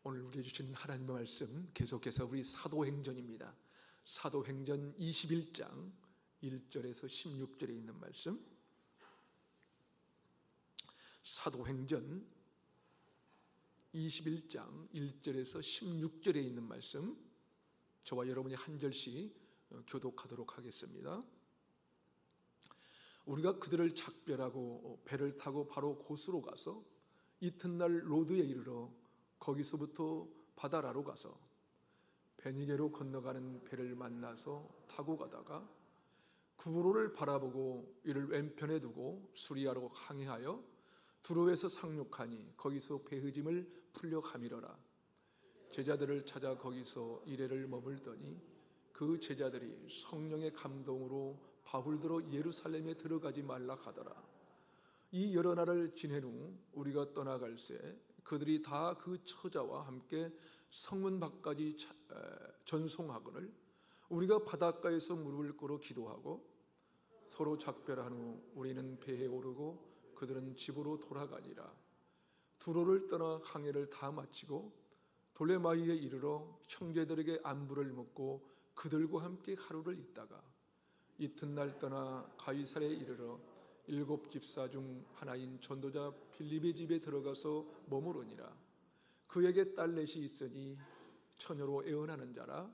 오늘 우리에게 주신 하나님의 말씀 계속해서 우리 사도행전입니다. 사도행전 21장 1절에서 16절에 있는 말씀, 사도행전 21장 1절에서 16절에 있는 말씀, 저와 여러분이 한 절씩 교독하도록 하겠습니다. 우리가 그들을 작별하고 배를 타고 바로 고스로 가서 이튿날 로드에 이르러 거기서부터 바다라로 가서 베니게로 건너가는 배를 만나서 타고 가다가 구브로를 바라보고 이를 왼편에 두고 수리아로 항해하여 두로에서 상륙하니 거기서 배흐짐을 풀려 가미러라. 제자들을 찾아 거기서 이레를 머물더니 그 제자들이 성령의 감동으로 바울들어 예루살렘에 들어가지 말라 하더라. 이 여러 날을 지낸 후 우리가 떠나갈새 그들이 다 그 처자와 함께 성문 밖까지 전송하거늘 우리가 바닷가에서 무릎을 꿇어 기도하고 서로 작별한 후 우리는 배에 오르고 그들은 집으로 돌아가니라. 두로를 떠나 항해를 다 마치고 돌레마이에 이르러 형제들에게 안부를 묻고 그들과 함께 하루를 있다가 이튿날 떠나 가이사랴에 이르러 7 집사 중 하나인 전도자 빌립의 집에 들어가서 머무르니라. 그에게 딸넷이 있으니 처녀로 애언하는 자라.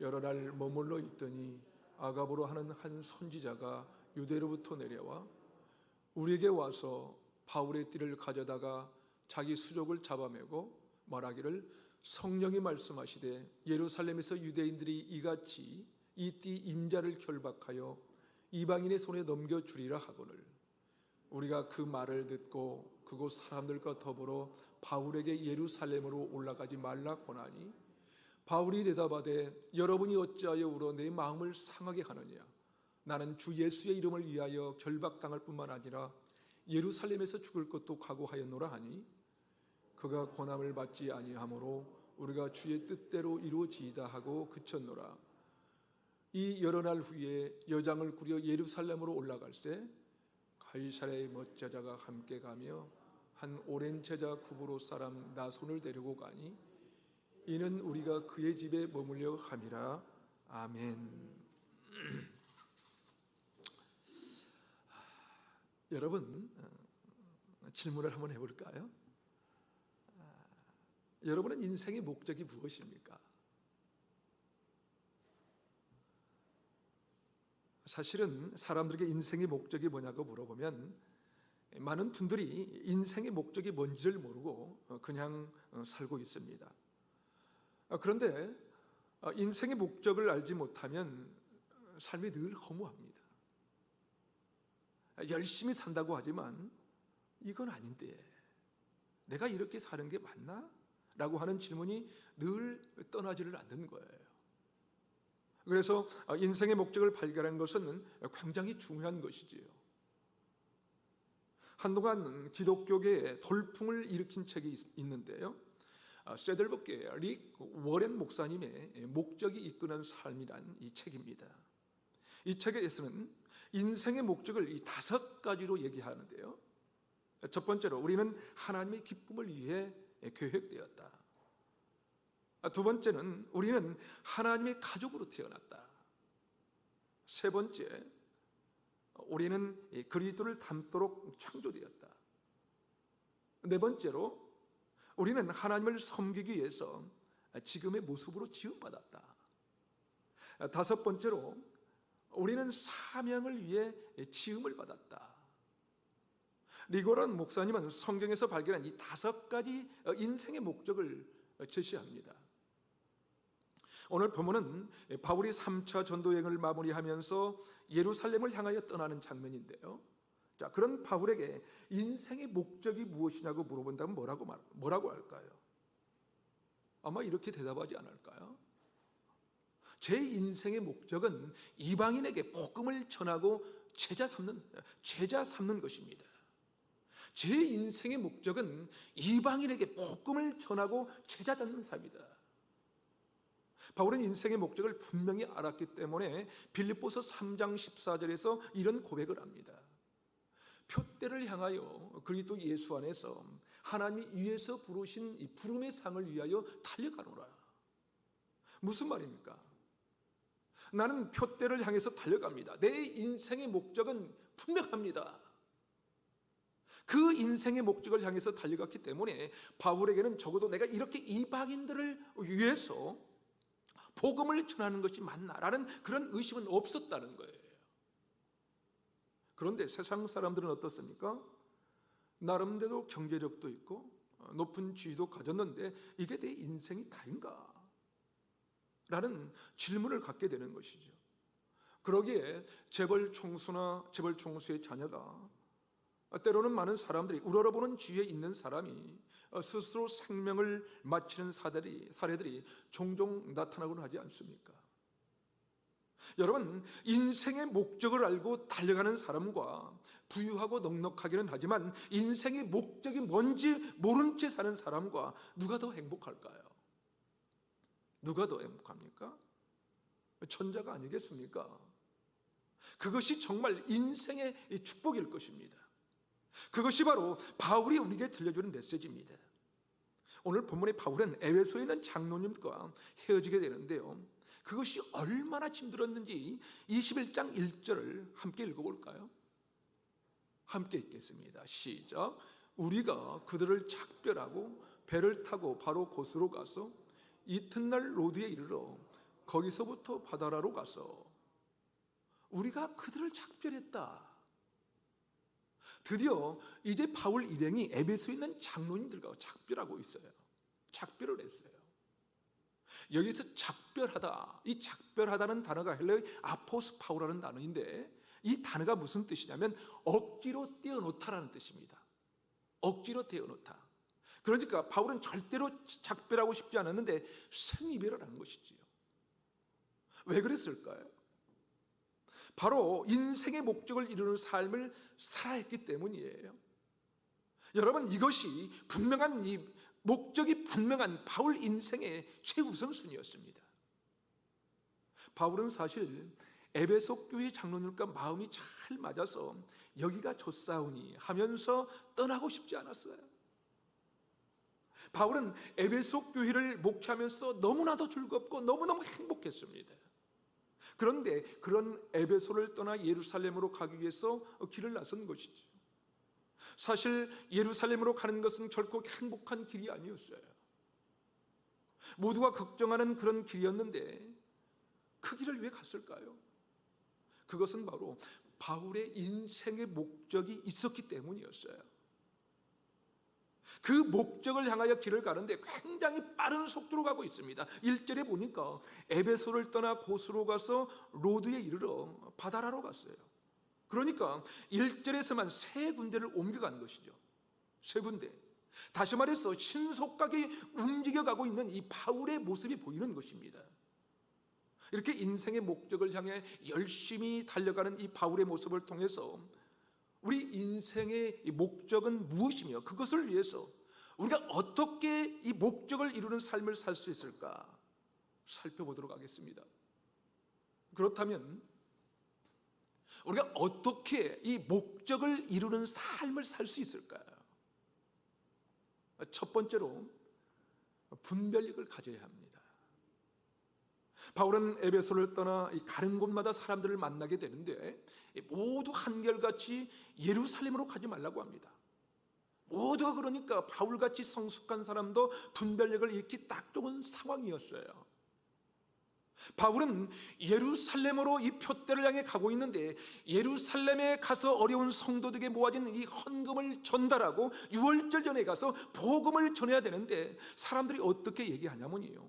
여러 날 머물러 있더니 아가보로 하는 한 선지자가 유대로부터 내려와 우리에게 와서 바울의 띠를 가져다가 자기 수족을 잡아매고 말하기를 성령이 말씀하시되 예루살렘에서 유대인들이 이같이 이 띠 임자를 결박하여 이방인의 손에 넘겨주리라 하거늘 우리가 그 말을 듣고 그곳 사람들과 더불어 바울에게 예루살렘으로 올라가지 말라 고나니 바울이 대답하되 여러분이 어찌하여 울어 내 마음을 상하게 하느냐. 나는 주 예수의 이름을 위하여 결박당할 뿐만 아니라 예루살렘에서 죽을 것도 각오하였노라 하니 그가 고난을 받지 아니하므로 우리가 주의 뜻대로 이루어지이다 하고 그쳤노라. 이 여러 날 후에 여장을 꾸려 예루살렘으로 올라갈새 가이사랴의 멋제자가 함께 가며 한 오랜 제자 구브로 사람 나손을 데리고 가니 이는 우리가 그의 집에 머물려 함이라. 아멘. 여러분, 질문을 한번 해볼까요? 여러분은 인생의 목적이 무엇입니까? 사실은 사람들에게 인생의 목적이 뭐냐고 물어보면 많은 분들이 인생의 목적이 뭔지를 모르고 그냥 살고 있습니다. 그런데 인생의 목적을 알지 못하면 삶이 늘 허무합니다. 열심히 산다고 하지만 이건 아닌데 내가 이렇게 사는 게 맞나? 라고 하는 질문이 늘 떠나지를 않는 거예요. 그래서 인생의 목적을 발견하는 것은 굉장히 중요한 것이지요. 한동안 기독교계에 돌풍을 일으킨 책이 있는데요. 세들버계 릭 워렌 목사님의 목적이 이끄는 삶이란 이 책입니다. 이 책에서는 인생의 목적을 이 5가지로 얘기하는데요. 첫 번째로 우리는 하나님의 기쁨을 위해 계획되었다. 두 번째는 우리는 하나님의 가족으로 태어났다. 세 번째, 우리는 그리스도를 닮도록 창조되었다. 네 번째로 우리는 하나님을 섬기기 위해서 지금의 모습으로 지음받았다. 다섯 번째로 우리는 사명을 위해 지음을 받았다. 리고란 목사님은 성경에서 발견한 이 5가지 인생의 목적을 제시합니다. 오늘 본문은 바울이 3차 전도여행을 마무리하면서 예루살렘을 향하여 떠나는 장면인데요. 자, 그런 바울에게 인생의 목적이 무엇이냐고 물어본다면 뭐라고 할까요? 아마 이렇게 대답하지 않을까요? 제 인생의 목적은 이방인에게 복음을 전하고 제자 삼는 것입니다. 제 인생의 목적은 이방인에게 복음을 전하고 제자 삼는 삶이다. 바울은 인생의 목적을 분명히 알았기 때문에 빌립보서 3장 14절에서 이런 고백을 합니다. 표대를 향하여 그리스도 예수 안에서 하나님이 위에서 부르신 이 부름의 상을 위하여 달려가노라. 무슨 말입니까? 나는 표대를 향해서 달려갑니다. 내 인생의 목적은 분명합니다. 그 인생의 목적을 향해서 달려갔기 때문에 바울에게는 적어도 내가 이렇게 이방인들을 위해서 복음을 전하는 것이 맞나라는 그런 의심은 없었다는 거예요. 그런데 세상 사람들은 어떻습니까? 나름대로 경제력도 있고 높은 지위도 가졌는데 이게 내 인생이 다인가? 라는 질문을 갖게 되는 것이죠. 그러기에 재벌 총수나 재벌 총수의 자녀가 때로는 많은 사람들이 우러러보는 지위에 있는 사람이 스스로 생명을 마치는 사례들이 종종 나타나곤 하지 않습니까? 여러분, 인생의 목적을 알고 달려가는 사람과 부유하고 넉넉하기는 하지만 인생의 목적이 뭔지 모른 채 사는 사람과 누가 더 행복할까요? 누가 더 행복합니까? 천자가 아니겠습니까? 그것이 정말 인생의 축복일 것입니다. 그것이 바로 바울이 우리에게 들려주는 메시지입니다. 오늘 본문의 바울은 에베소에 있는 장로님과 헤어지게 되는데요, 그것이 얼마나 힘들었는지 21장 1절을 함께 읽어볼까요? 함께 읽겠습니다. 시작. 우리가 그들을 작별하고 배를 타고 바로 곳으로 가서 이튿날 로드에 이르러 거기서부터 바다라로 가서. 우리가 그들을 작별했다. 드디어 이제 바울 일행이 에베소에 있는 장로님들과 작별하고 있어요. 작별을 했어요. 여기서 작별하다, 이 작별하다는 단어가 헬라어의 아포스파우라는 단어인데 이 단어가 무슨 뜻이냐면 억지로 떼어놓다라는 뜻입니다. 억지로 떼어놓다. 그러니까 바울은 절대로 작별하고 싶지 않았는데 생이별을 한 것이지요. 왜 그랬을까요? 바로 인생의 목적을 이루는 삶을 살아했기 때문이에요. 여러분, 이것이 분명한 이 목적이 분명한 바울 인생의 최우선순위였습니다. 바울은 사실 에베소 교회 장로님과 마음이 잘 맞아서 여기가 좋사오니 하면서 떠나고 싶지 않았어요. 바울은 에베소 교회를 목회하면서 너무나도 즐겁고 너무너무 행복했습니다. 그런데 그런 에베소를 떠나 예루살렘으로 가기 위해서 길을 나선 것이죠. 사실 예루살렘으로 가는 것은 결코 행복한 길이 아니었어요. 모두가 걱정하는 그런 길이었는데 그 길을 왜 갔을까요? 그것은 바로 바울의 인생의 목적이 있었기 때문이었어요. 그 목적을 향하여 길을 가는데 굉장히 빠른 속도로 가고 있습니다. 1절에 보니까 에베소를 떠나 곳으로 가서 로드에 이르러 바다라로 갔어요. 그러니까 1절에서만 3군데를 옮겨간 것이죠. 3군데. 다시 말해서 신속하게 움직여가고 있는 이 바울의 모습이 보이는 것입니다. 이렇게 인생의 목적을 향해 열심히 달려가는 이 바울의 모습을 통해서 우리 인생의 이 목적은 무엇이며 그것을 위해서 우리가 어떻게 이 목적을 이루는 삶을 살 수 있을까 살펴보도록 하겠습니다. 그렇다면 우리가 어떻게 이 목적을 이루는 삶을 살 수 있을까요? 첫 번째로 분별력을 가져야 합니다. 바울은 에베소를 떠나 가는 곳마다 사람들을 만나게 되는데 모두 한결같이 예루살렘으로 가지 말라고 합니다. 모두가 그러니까 바울같이 성숙한 사람도 분별력을 잃기 딱 좋은 상황이었어요. 바울은 예루살렘으로 이 표대를 향해 가고 있는데 예루살렘에 가서 어려운 성도들에게 모아진 이 헌금을 전달하고 유월절 전에 가서 복음을 전해야 되는데 사람들이 어떻게 얘기하냐면요,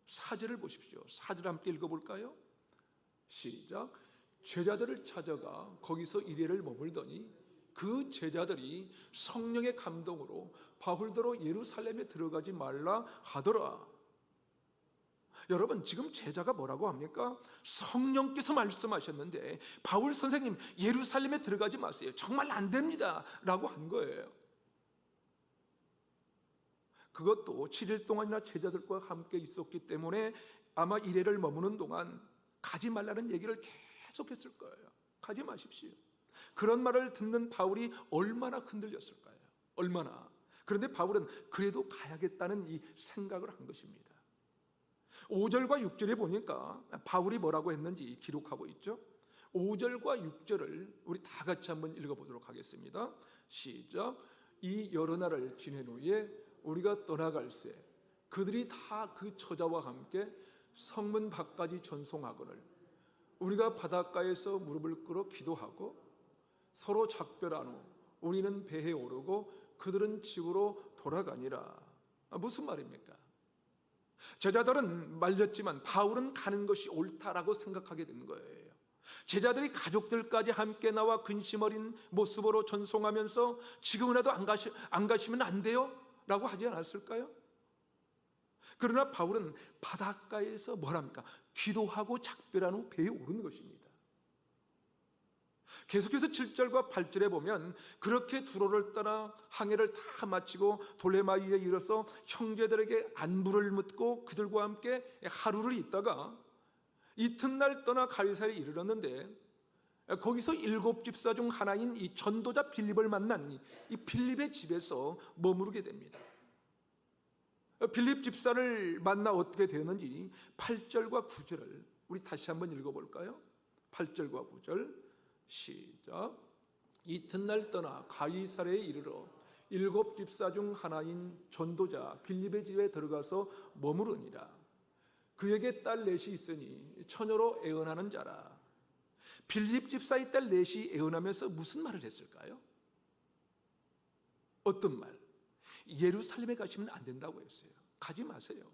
4절을 보십시오. 4절 함께 읽어볼까요? 시작. 제자들을 찾아가 거기서 이래를 머물더니 그 제자들이 성령의 감동으로 바울더러 예루살렘에 들어가지 말라 하더라. 여러분, 지금 제자가 뭐라고 합니까? 성령께서 말씀하셨는데 바울 선생님 예루살렘에 들어가지 마세요. 정말 안 됩니다 라고 한 거예요. 그것도 7일 동안이나 제자들과 함께 있었기 때문에 아마 이래를 머무는 동안 가지 말라는 얘기를 계속했을 거예요. 가지 마십시오. 그런 말을 듣는 바울이 얼마나 흔들렸을까요? 얼마나. 그런데 바울은 그래도 가야겠다는 이 생각을 한 것입니다. 5절과 6절에 보니까 바울이 뭐라고 했는지 기록하고 있죠. 5절과 6절을 우리 다 같이 한번 읽어보도록 하겠습니다. 시작. 이 여러 날을 지낸 후에 우리가 떠나갈새 그들이 다 그 처자와 함께 성문 밖까지 전송하거늘 우리가 바닷가에서 무릎을 꿇어 기도하고 서로 작별한 후 우리는 배에 오르고 그들은 집으로 돌아가니라. 무슨 말입니까? 제자들은 말렸지만 바울은 가는 것이 옳다라고 생각하게 된 거예요. 제자들이 가족들까지 함께 나와 근심 어린 모습으로 전송하면서 지금이라도 안 가시면 안 돼요? 라고 하지 않았을까요? 그러나 바울은 바닷가에서 뭘 합니까? 기도하고 작별한 후 배에 오르는 것입니다. 계속해서 7절과 8절에 보면 그렇게 두로를 떠나 항해를 다 마치고 돌레마이에 이르러서 형제들에게 안부를 묻고 그들과 함께 하루를 있다가 이튿날 떠나 가이사랴에 이르렀는데 거기서 7 집사 중 하나인 이 전도자 빌립을 만난 이 빌립의 집에서 머무르게 됩니다. 빌립 집사를 만나 어떻게 되었는지 8절과 9절을 우리 다시 한번 읽어볼까요? 8절과 9절 시작. 이튿날 떠나 가이사랴에 이르러 7 집사 중 하나인 전도자 빌립의 집에 들어가서 머무르니라. 그에게 딸 넷이 있으니 처녀로 애언하는 자라. 빌립 집사의 딸 넷이 애언하면서 무슨 말을 했을까요? 어떤 말? 예루살렘에 가시면 안 된다고 했어요. 가지 마세요.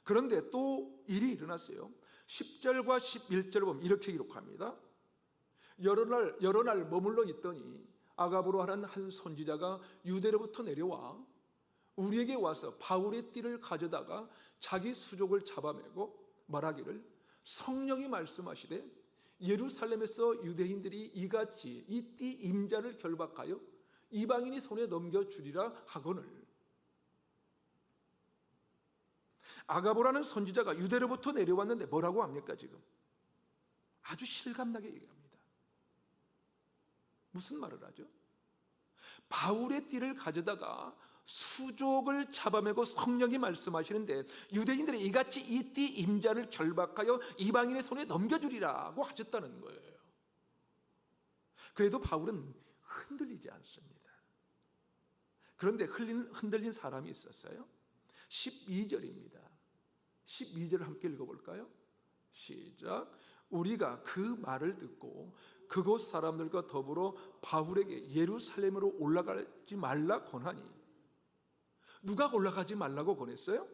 그런데 또 일이 일어났어요. 10절과 11절을 보면 이렇게 기록합니다. 여러 날 머물러 있더니 아가보로 하는 한 선지자가 유대로부터 내려와 우리에게 와서 바울의 띠를 가져다가 자기 수족을 잡아매고 말하기를 성령이 말씀하시되 예루살렘에서 유대인들이 이같이 이 띠 임자를 결박하여 이방인이 손에 넘겨주리라 하거늘. 아가보라는 선지자가 유대로부터 내려왔는데 뭐라고 합니까? 지금 아주 실감나게 얘기합니다. 무슨 말을 하죠? 바울의 띠를 가져다가 수족을 잡아매고 성령이 말씀하시는데 유대인들이 이같이 이 띠 임자를 결박하여 이방인의 손에 넘겨주리라고 하셨다는 거예요. 그래도 바울은 흔들리지 않습니다. 그런데 흔들린 사람이 있었어요. 12절입니다. 12절을 함께 읽어볼까요? 시작. 우리가 그 말을 듣고 그곳 사람들과 더불어 바울에게 예루살렘으로 올라가지 말라 권하니. 누가 올라가지 말라고 권했어요?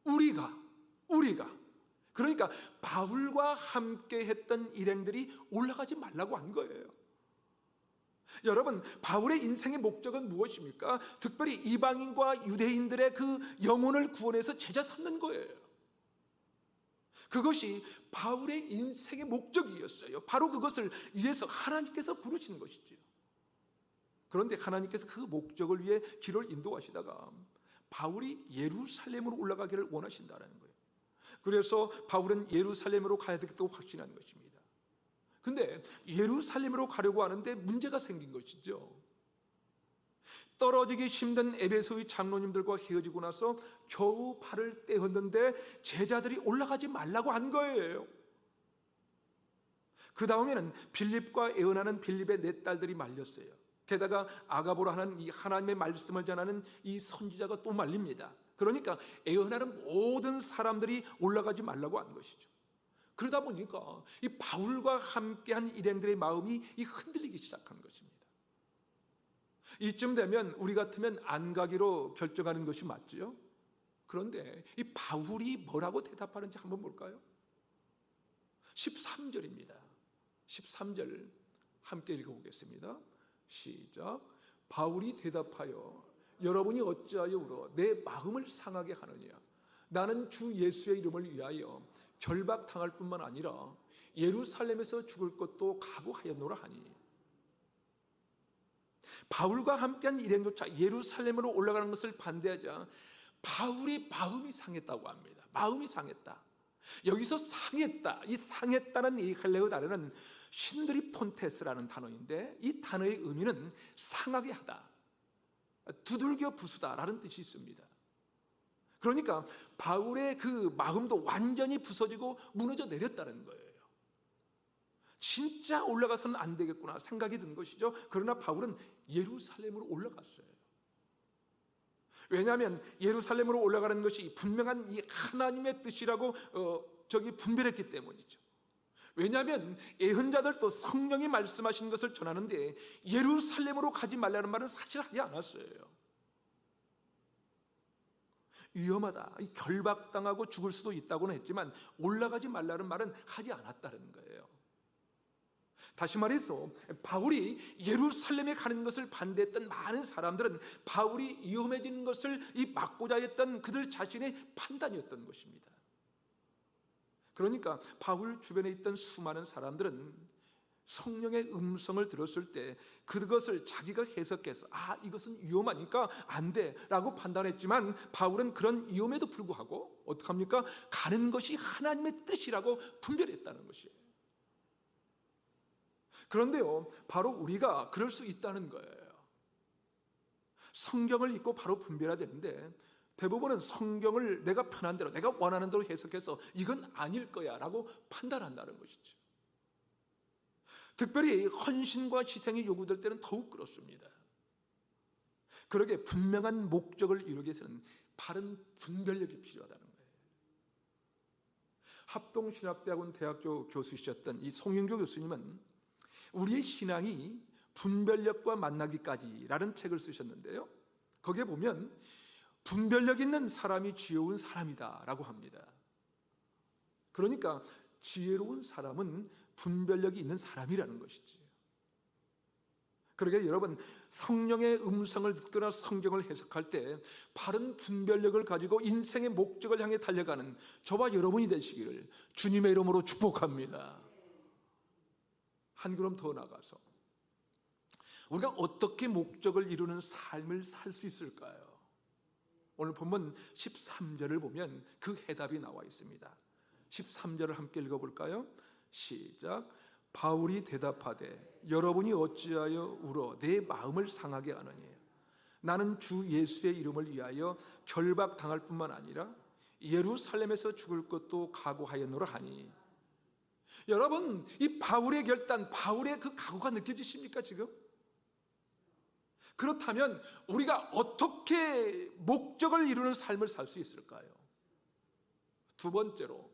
우리가. 그러니까 바울과 함께 했던 일행들이 올라가지 말라고 한 거예요. 여러분, 바울의 인생의 목적은 무엇입니까? 특별히 이방인과 유대인들의 그 영혼을 구원해서 제자 삼는 거예요. 그것이 바울의 인생의 목적이었어요. 바로 그것을 위해서 하나님께서 부르신 것이죠. 그런데 하나님께서 그 목적을 위해 길을 인도하시다가 바울이 예루살렘으로 올라가기를 원하신다는 거예요. 그래서 바울은 예루살렘으로 가야 되겠다고 확신한 것입니다. 근데 예루살렘으로 가려고 하는데 문제가 생긴 것이죠. 떨어지기 힘든 에베소의 장로님들과 헤어지고 나서 겨우 발을 떼었는데 제자들이 올라가지 말라고 한 거예요. 그 다음에는 빌립과 애언하는 빌립의 4딸들이 말렸어요. 게다가 아가보로 하는 이 하나님의 말씀을 전하는 이 선지자가 또 말립니다. 그러니까 애언하는 모든 사람들이 올라가지 말라고 한 것이죠. 그러다 보니까 이 바울과 함께한 일행들의 마음이 흔들리기 시작한 것입니다. 이쯤 되면 우리 같으면 안 가기로 결정하는 것이 맞죠. 그런데 이 바울이 뭐라고 대답하는지 한번 볼까요? 13절입니다. 13절 함께 읽어보겠습니다. 시작. 바울이 대답하여 여러분이 어찌하여 울어 내 마음을 상하게 하느냐. 나는 주 예수의 이름을 위하여 결박당할 뿐만 아니라 예루살렘에서 죽을 것도 각오하였노라 하니. 바울과 함께한 일행조차 예루살렘으로 올라가는 것을 반대하자 바울이 마음이 상했다고 합니다. 마음이 상했다. 여기서 상했다. 이 상했다는 이 헬레어 단어는 신드리폰테스라는 단어인데 이 단어의 의미는 상하게 하다, 두들겨 부수다라는 뜻이 있습니다. 그러니까 바울의 그 마음도 완전히 부서지고 무너져 내렸다는 거예요. 진짜 올라가서는 안 되겠구나 생각이 든 것이죠. 그러나 바울은 예루살렘으로 올라갔어요. 왜냐하면 예루살렘으로 올라가는 것이 분명한 이 하나님의 뜻이라고 분별했기 때문이죠. 왜냐하면 예언자들도 성령이 말씀하신 것을 전하는데 예루살렘으로 가지 말라는 말은 사실 하지 않았어요. 위험하다, 결박당하고 죽을 수도 있다고는 했지만 올라가지 말라는 말은 하지 않았다는 거예요. 다시 말해서 바울이 예루살렘에 가는 것을 반대했던 많은 사람들은 바울이 위험해지는 것을 막고자 했던 그들 자신의 판단이었던 것입니다. 그러니까 바울 주변에 있던 수많은 사람들은 성령의 음성을 들었을 때 그것을 자기가 해석해서 이것은 위험하니까 안 돼 라고 판단했지만 바울은 그런 위험에도 불구하고 어떡합니까? 가는 것이 하나님의 뜻이라고 분별했다는 것이에요. 그런데요, 바로 우리가 그럴 수 있다는 거예요. 성경을 읽고 바로 분별해야 되는데 대부분은 성경을 내가 편한 대로, 내가 원하는 대로 해석해서 이건 아닐 거야 라고 판단한다는 것이죠. 특별히 헌신과 희생이 요구될 때는 더욱 그렇습니다. 그러게 분명한 목적을 이루기 위해서는 바른 분별력이 필요하다는 거예요. 합동신학대학원 대학교 교수이셨던 이 송영교 교수님은 우리의 신앙이 분별력과 만나기까지라는 책을 쓰셨는데요, 거기에 보면 분별력 있는 사람이 지혜로운 사람이다 라고 합니다. 그러니까 지혜로운 사람은 분별력이 있는 사람이라는 것이지. 그러게 여러분, 성령의 음성을 듣거나 성경을 해석할 때 바른 분별력을 가지고 인생의 목적을 향해 달려가는 저와 여러분이 되시기를 주님의 이름으로 축복합니다. 한 걸음 더 나가서 우리가 어떻게 목적을 이루는 삶을 살 수 있을까요? 오늘 본문 13절을 보면 그 해답이 나와 있습니다. 13절을 함께 읽어볼까요? 시작. 바울이 대답하되 여러분이 어찌하여 울어 내 마음을 상하게 하느냐? 나는 주 예수의 이름을 위하여 결박당할 뿐만 아니라 예루살렘에서 죽을 것도 각오하였노라 하니. 여러분, 이 바울의 결단, 바울의 그 각오가 느껴지십니까 지금? 그렇다면 우리가 어떻게 목적을 이루는 삶을 살 수 있을까요? 두 번째로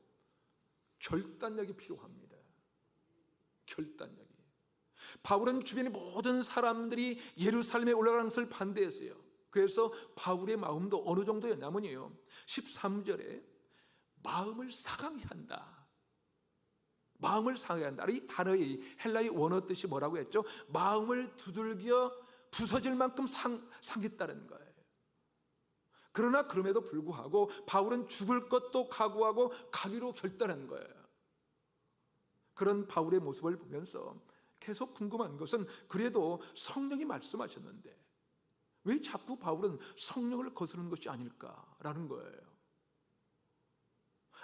결단력이 필요합니다. 결단력이. 바울은 주변의 모든 사람들이 예루살렘에 올라가는 것을 반대했어요. 그래서 바울의 마음도 어느 정도였냐면요, 13절에 마음을 상하게 한다. 마음을 상하게 한다. 이 단어의 헬라의 원어 뜻이 뭐라고 했죠? 마음을 두들겨 부서질 만큼 상했다는 거예요. 그러나 그럼에도 불구하고 바울은 죽을 것도 각오하고 가기로 결단한 거예요. 그런 바울의 모습을 보면서 계속 궁금한 것은 그래도 성령이 말씀하셨는데 왜 자꾸 바울은 성령을 거스르는 것이 아닐까라는 거예요.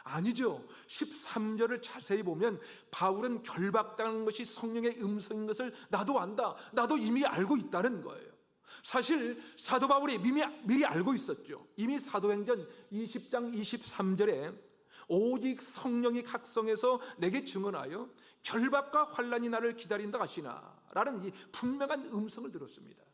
아니죠. 13절을 자세히 보면 바울은 결박당한 것이 성령의 음성인 것을 나도 안다, 나도 이미 알고 있다는 거예요. 사실 사도 바울이 미리 알고 있었죠. 이미 사도행전 20장 23절에 오직 성령이 각성해서 내게 증언하여 결박과 환난이 나를 기다린다 하시나 라는 이 분명한 음성을 들었습니다.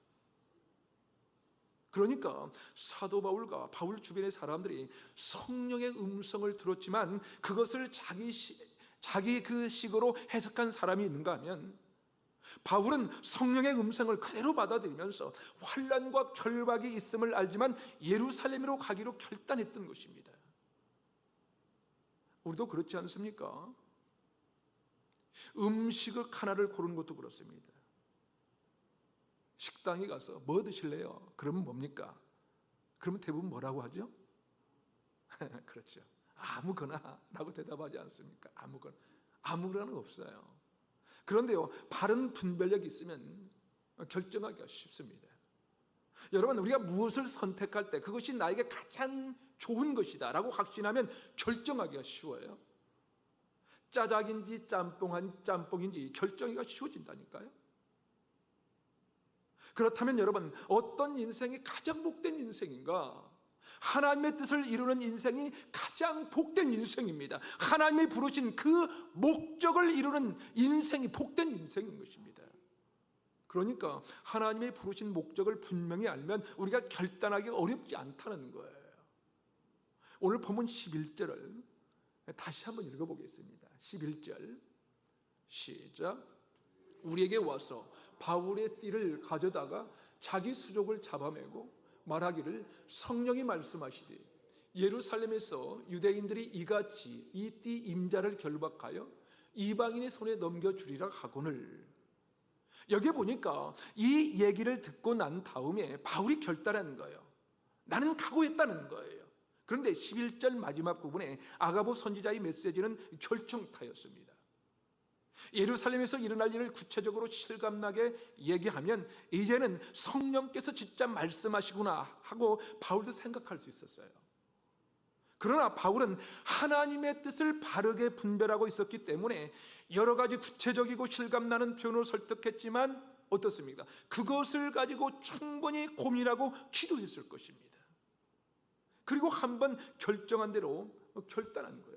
그러니까 사도 바울과 바울 주변의 사람들이 성령의 음성을 들었지만 그것을 자기 그 식으로 해석한 사람이 있는가 하면 바울은 성령의 음성을 그대로 받아들이면서 환난과 결박이 있음을 알지만 예루살렘으로 가기로 결단했던 것입니다. 우리도 그렇지 않습니까? 음식을 하나를 고르는 것도 그렇습니다. 식당에 가서 뭐 드실래요? 그러면 뭡니까? 그러면 대부분 뭐라고 하죠? 그렇죠. 아무거나 라고 대답하지 않습니까? 아무거나는 없어요. 그런데요, 바른 분별력이 있으면 결정하기가 쉽습니다. 여러분, 우리가 무엇을 선택할 때 그것이 나에게 가장 좋은 것이다 라고 확신하면 결정하기가 쉬워요. 짜장인지 짬뽕인지 결정하기가 쉬워진다니까요. 그렇다면 여러분, 어떤 인생이 가장 복된 인생인가? 하나님의 뜻을 이루는 인생이 가장 복된 인생입니다. 하나님이 부르신 그 목적을 이루는 인생이 복된 인생인 것입니다. 그러니까 하나님의 부르신 목적을 분명히 알면 우리가 결단하기 어렵지 않다는 거예요. 오늘 본문 11절을 다시 한번 읽어보겠습니다. 11절 시작. 우리에게 와서 바울의 띠를 가져다가 자기 수족을 잡아매고 말하기를 성령이 말씀하시되 예루살렘에서 유대인들이 이같이 이 띠 임자를 결박하여 이방인의 손에 넘겨주리라 하거늘. 여기 보니까 이 얘기를 듣고 난 다음에 바울이 결단하는 거예요. 나는 각오했다는 거예요. 그런데 11절 마지막 부분에 아가보 선지자의 메시지는 결정타였습니다. 예루살렘에서 일어날 일을 구체적으로 실감나게 얘기하면 이제는 성령께서 진짜 말씀하시구나 하고 바울도 생각할 수 있었어요. 그러나 바울은 하나님의 뜻을 바르게 분별하고 있었기 때문에 여러 가지 구체적이고 실감나는 표현으로 설득했지만 어떻습니까? 그것을 가지고 충분히 고민하고 기도했을 것입니다. 그리고 한번 결정한 대로 결단한 거예요.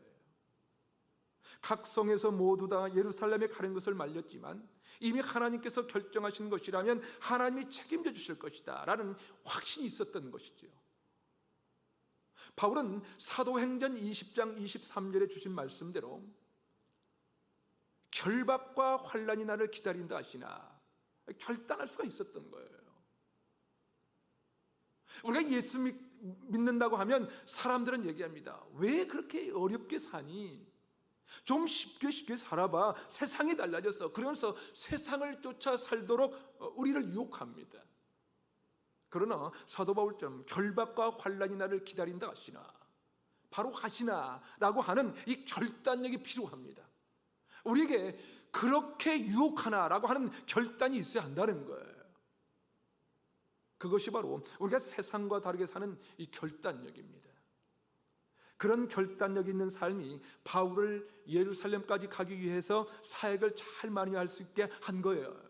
각 성에서 모두 다 예루살렘에 가는 것을 말렸지만 이미 하나님께서 결정하신 것이라면 하나님이 책임져 주실 것이다 라는 확신이 있었던 것이죠. 바울은 사도행전 20장 23절에 주신 말씀대로 결박과 환난이 나를 기다린다 하시나 결단할 수가 있었던 거예요. 우리가 예수 믿는다고 하면 사람들은 얘기합니다. 왜 그렇게 어렵게 사니? 좀 쉽게 살아봐. 세상이 달라졌어. 그러면서 세상을 쫓아 살도록 우리를 유혹합니다. 그러나 사도 바울처럼 결박과 환난이 나를 기다린다 하시나, 바로 하시나 라고 하는 이 결단력이 필요합니다. 우리에게 그렇게 유혹하나 라고 하는 결단이 있어야 한다는 거예요. 그것이 바로 우리가 세상과 다르게 사는 이 결단력입니다. 그런 결단력 있는 삶이 바울을 예루살렘까지 가기 위해서 사역을 잘 많이 할 수 있게 한 거예요.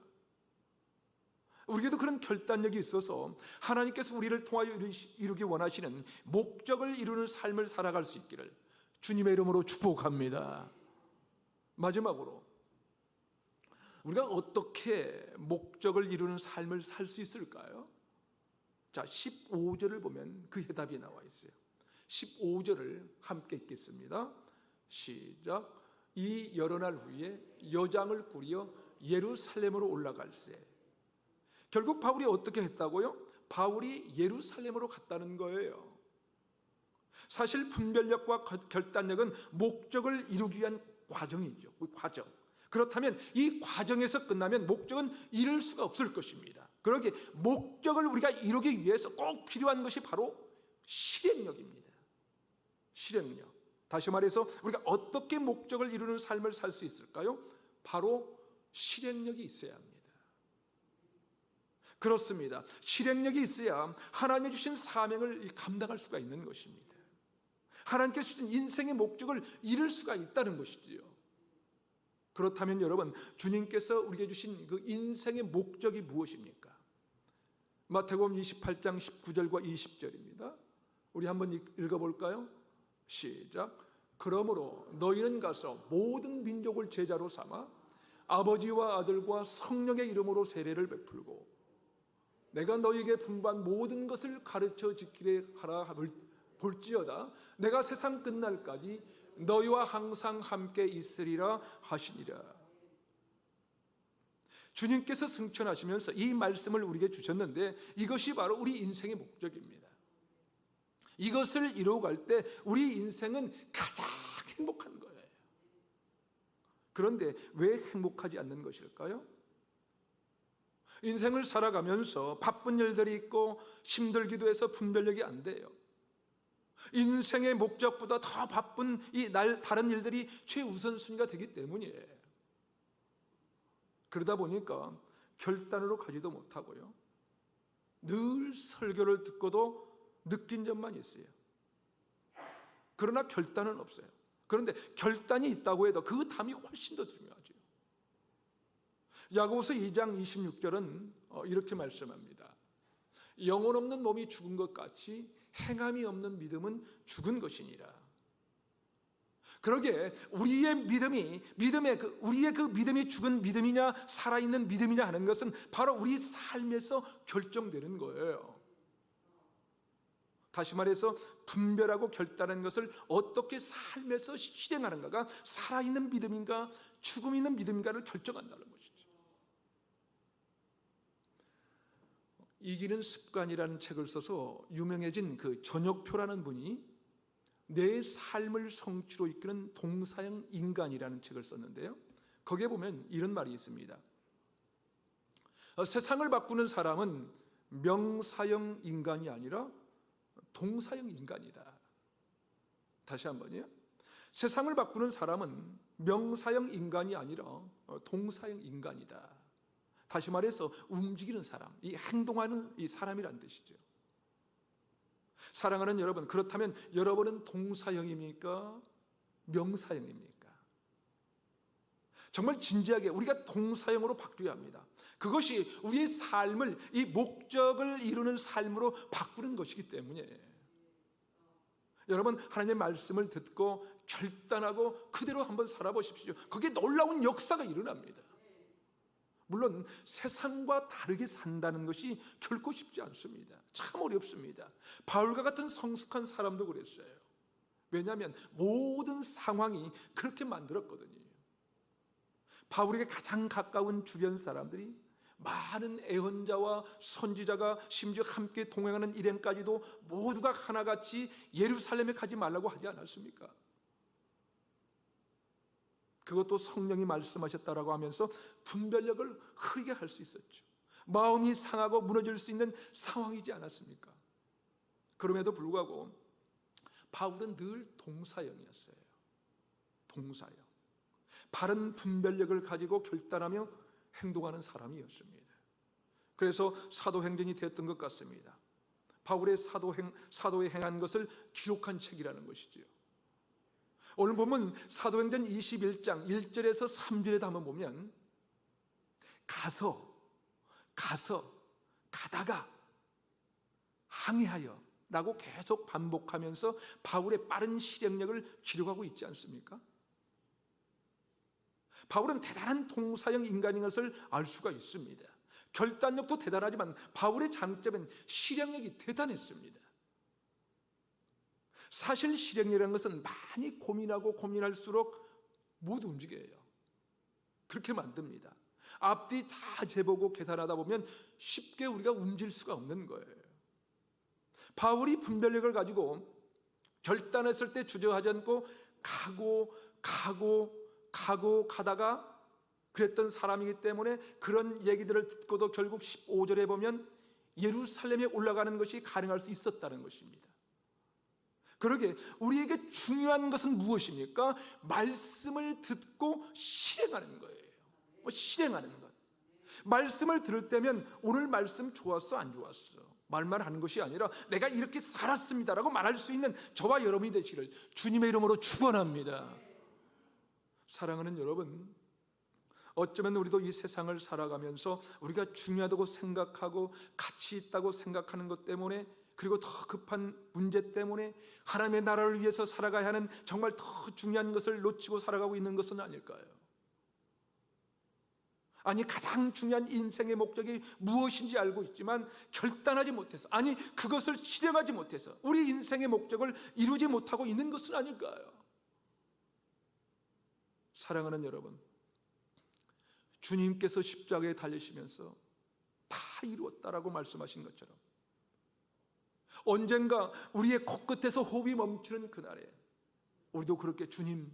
우리에게도 그런 결단력이 있어서 하나님께서 우리를 통하여 이루기 원하시는 목적을 이루는 삶을 살아갈 수 있기를 주님의 이름으로 축복합니다. 마지막으로 우리가 어떻게 목적을 이루는 삶을 살 수 있을까요? 자, 15절을 보면 그 해답이 나와 있어요. 15절을 함께 읽겠습니다. 시작. 이 여러 날 후에 여장을 꾸려 예루살렘으로 올라갈세. 결국 바울이 어떻게 했다고요? 바울이 예루살렘으로 갔다는 거예요. 사실 분별력과 결단력은 목적을 이루기 위한 과정이죠. 과정. 그렇다면 이 과정에서 끝나면 목적은 이룰 수가 없을 것입니다. 그러기에 목적을 우리가 이루기 위해서 꼭 필요한 것이 바로 실행력입니다. 실행력. 다시 말해서 우리가 어떻게 목적을 이루는 삶을 살 수 있을까요? 바로 실행력이 있어야 합니다. 그렇습니다. 실행력이 있어야 하나님이 주신 사명을 감당할 수가 있는 것입니다. 하나님께서 주신 인생의 목적을 이룰 수가 있다는 것이지요. 그렇다면 여러분, 주님께서 우리에게 주신 그 인생의 목적이 무엇입니까? 마태복음 28장 19절과 20절입니다. 우리 한번 읽어볼까요? 시작. 그러므로 너희는 가서 모든 민족을 제자로 삼아 아버지와 아들과 성령의 이름으로 세례를 베풀고 내가 너희에게 분부한 모든 것을 가르쳐 지키게 하라 볼지어다 내가 세상 끝날까지 너희와 항상 함께 있으리라 하시니라. 주님께서 승천하시면서 이 말씀을 우리에게 주셨는데 이것이 바로 우리 인생의 목적입니다. 이것을 이루어갈 때 우리 인생은 가장 행복한 거예요. 그런데 왜 행복하지 않는 것일까요? 인생을 살아가면서 바쁜 일들이 있고 힘들기도 해서 분별력이 안 돼요. 인생의 목적보다 더 바쁜 다른 일들이 최우선순위가 되기 때문이에요. 그러다 보니까 결단으로 가지도 못하고요. 늘 설교를 듣고도 느낀 점만 있어요. 그러나 결단은 없어요. 그런데 결단이 있다고 해도 그 담이 훨씬 더 중요하죠. 야고보서 2장 26절은 이렇게 말씀합니다. 영혼 없는 몸이 죽은 것 같이 행함이 없는 믿음은 죽은 것이니라. 그러게 우리의 믿음이 죽은 믿음이냐 살아있는 믿음이냐 하는 것은 바로 우리 삶에서 결정되는 거예요. 다시 말해서 분별하고 결단하는 것을 어떻게 삶에서 실행하는가가 살아있는 믿음인가 죽음 있는 믿음인가를 결정한다는 것이죠. 이기는 습관이라는 책을 써서 유명해진 그 전역표라는 분이 내 삶을 성취로 이끄는 동사형 인간이라는 책을 썼는데요, 거기에 보면 이런 말이 있습니다. 세상을 바꾸는 사람은 명사형 인간이 아니라 동사형 인간이다. 다시 한번요. 세상을 바꾸는 사람은 명사형 인간이 아니라 동사형 인간이다. 다시 말해서 움직이는 사람, 이 행동하는 이 사람이란 뜻이죠. 사랑하는 여러분, 그렇다면 여러분은 동사형입니까? 명사형입니까? 정말 진지하게 우리가 동사형으로 바뀌어야 합니다. 그것이 우리의 삶을, 이 목적을 이루는 삶으로 바꾸는 것이기 때문에 여러분, 하나님의 말씀을 듣고 결단하고 그대로 한번 살아보십시오. 거기에 놀라운 역사가 일어납니다. 물론 세상과 다르게 산다는 것이 결코 쉽지 않습니다. 참 어렵습니다. 바울과 같은 성숙한 사람도 그랬어요. 왜냐하면 모든 상황이 그렇게 만들었거든요. 바울에게 가장 가까운 주변 사람들이 많은 애언자와 선지자가 심지어 함께 동행하는 일행까지도 모두가 하나같이 예루살렘에 가지 말라고 하지 않았습니까? 그것도 성령이 말씀하셨다라고 하면서 분별력을 흐리게 할 수 있었죠. 마음이 상하고 무너질 수 있는 상황이지 않았습니까? 그럼에도 불구하고 바울은 늘 동사형이었어요. 동사형. 바른 분별력을 가지고 결단하며 행동하는 사람이었습니다. 그래서 사도행전이 되었던 것 같습니다. 바울의 사도에 행한 것을 기록한 책이라는 것이죠. 오늘 보면 사도행전 21장 1절에서 3절에 한번 보면 가다가 항해하여 라고 계속 반복하면서 바울의 빠른 실행력을 기록하고 있지 않습니까? 바울은 대단한 동사형 인간인 것을 알 수가 있습니다. 결단력도 대단하지만 바울의 장점은 실행력이 대단했습니다. 사실 실행력이라는 것은 많이 고민하고 고민할수록 못 움직여요. 그렇게 만듭니다. 앞뒤 다 재보고 계산하다 보면 쉽게 우리가 움직일 수가 없는 거예요. 바울이 분별력을 가지고 결단했을 때 주저하지 않고 가다가 그랬던 사람이기 때문에 그런 얘기들을 듣고도 결국 15절에 보면 예루살렘에 올라가는 것이 가능할 수 있었다는 것입니다. 그러게 우리에게 중요한 것은 무엇입니까? 말씀을 듣고 실행하는 거예요. 실행하는 것. 말씀을 들을 때면 오늘 말씀 좋았어 안 좋았어 말만 하는 것이 아니라 내가 이렇게 살았습니다라고 말할 수 있는 저와 여러분이 되시기를 주님의 이름으로 축원합니다. 사랑하는 여러분, 어쩌면 우리도 이 세상을 살아가면서 우리가 중요하다고 생각하고 가치 있다고 생각하는 것 때문에, 그리고 더 급한 문제 때문에 하나님의 나라를 위해서 살아가야 하는 정말 더 중요한 것을 놓치고 살아가고 있는 것은 아닐까요? 아니, 가장 중요한 인생의 목적이 무엇인지 알고 있지만 결단하지 못해서, 아니 그것을 실행하지 못해서 우리 인생의 목적을 이루지 못하고 있는 것은 아닐까요? 사랑하는 여러분, 주님께서 십자가에 달리시면서 다 이루었다라고 말씀하신 것처럼 언젠가 우리의 코끝에서 호흡이 멈추는 그날에 우리도 그렇게 주님,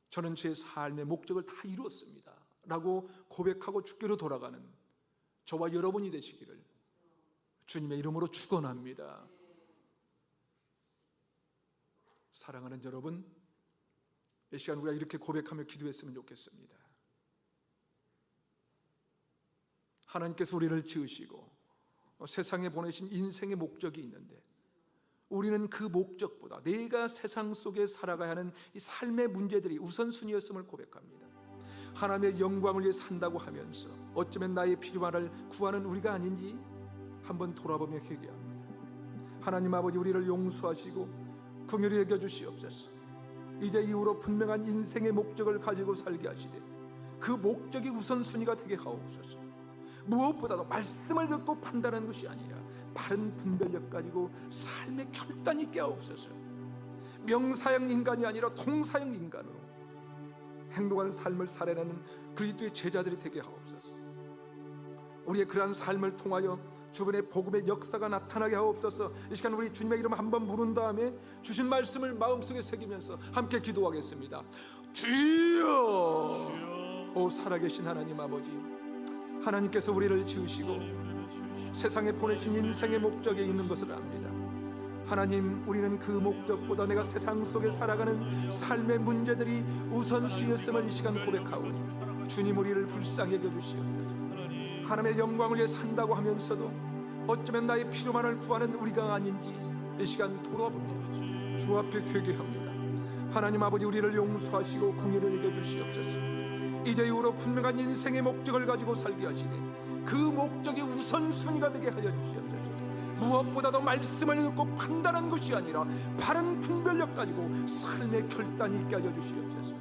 저는 제 삶의 목적을 다 이루었습니다 라고 고백하고 주께로 돌아가는 저와 여러분이 되시기를 주님의 이름으로 축원합니다. 사랑하는 여러분, 이 시간 우리가 이렇게 고백하며 기도했으면 좋겠습니다. 하나님께서 우리를 지으시고 세상에 보내신 인생의 목적이 있는데 우리는 그 목적보다 내가 세상 속에 살아가야 하는 이 삶의 문제들이 우선순위였음을 고백합니다. 하나님의 영광을 위해 산다고 하면서 어쩌면 나의 필요만을 구하는 우리가 아닌지 한번 돌아보며 회개합니다. 하나님 아버지, 우리를 용서하시고 긍휼히 여겨주시옵소서. 이제 이후로 분명한 인생의 목적을 가지고 살게 하시되 그 목적이 우선순위가 되게 하옵소서. 무엇보다도 말씀을 듣고 판단하는 것이 아니라 바른 분별력 가지고 삶의 결단 있게 하옵소서. 명사형 인간이 아니라 동사형 인간으로 행동하는 삶을 살아내는 그리스도의 제자들이 되게 하옵소서. 우리의 그러한 삶을 통하여 주변에 복음의 역사가 나타나게 하옵소서. 이 시간 우리 주님의 이름 한번 부른 다음에 주신 말씀을 마음속에 새기면서 함께 기도하겠습니다. 주여! 오 살아계신 하나님 아버지, 하나님께서 우리를 지으시고 세상에 보내신 인생의 목적에 있는 것을 압니다. 하나님, 우리는 그 목적보다 내가 세상 속에 살아가는 삶의 문제들이 우선시였음을 이 시간 고백하오니 주님, 우리를 불쌍히 여겨주시옵소서. 하나님의 영광을 위해 산다고 하면서도 어쩌면 나의 필요만을 구하는 우리가 아닌지 이 시간 돌아보며 주 앞에 회개합니다. 하나님 아버지, 우리를 용서하시고 긍휼히 여겨주시옵소서. 이제 이후로 분명한 인생의 목적을 가지고 살게 하시되 그 목적이 우선순위가 되게 하여 주시옵소서. 무엇보다도 말씀을 듣고 판단한 것이 아니라 바른 분별력 가지고 삶의 결단이 있게 하여 주시옵소서.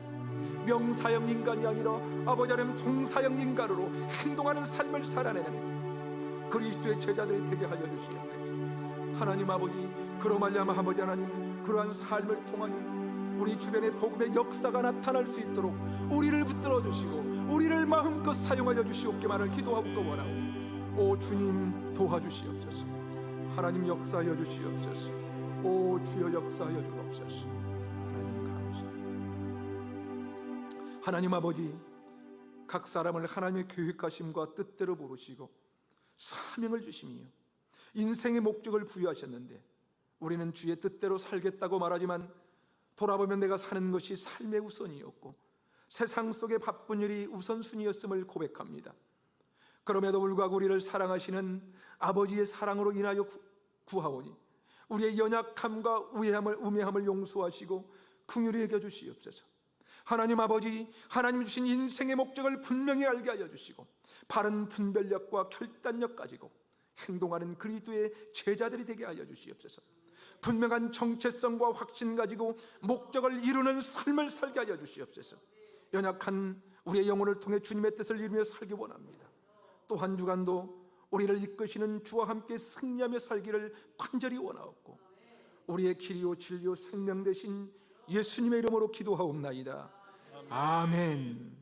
명사형 인간이 아니라 아버지 하나님 동사형 인간으로 행동하는 삶을 살아내는 그리스도의 제자들이 되게 하여 주시옵소서. 하나님 아버지, 그로 말미암아 아버지 하나님 그러한 삶을 통하여 우리 주변에 복음의 역사가 나타날 수 있도록 우리를 붙들어 주시고 우리를 마음껏 사용하여 주시옵기만을 기도하고 원하오니 오 주님 도와주시옵소서. 하나님 역사하여 주시옵소서. 오 주여 역사하여 주옵소서. 하나님 감사합니다. 하나님 아버지, 각 사람을 하나님의 계획하심과 뜻대로 부르시고 사명을 주시며 인생의 목적을 부여하셨는데 우리는 주의 뜻대로 살겠다고 말하지만 돌아보면 내가 사는 것이 삶의 우선이었고 세상 속의 바쁜 일이 우선순위였음을 고백합니다. 그럼에도 불구하고 우리를 사랑하시는 아버지의 사랑으로 인하여 구하오니 우리의 연약함과 우매함을 용서하시고 긍휼히 여겨주시옵소서. 하나님 아버지, 하나님 주신 인생의 목적을 분명히 알게 하여 주시고 바른 분별력과 결단력 가지고 행동하는 그리스도의 제자들이 되게 하여 주시옵소서. 분명한 정체성과 확신 가지고 목적을 이루는 삶을 살게 하여 주시옵소서. 연약한 우리의 영혼을 통해 주님의 뜻을 이루며 살기 원합니다. 또 한 주간도 우리를 이끄시는 주와 함께 승리하며 살기를 간절히 원하옵고 우리의 길이요 진리요 생명 되신 예수님의 이름으로 기도하옵나이다. 아멘.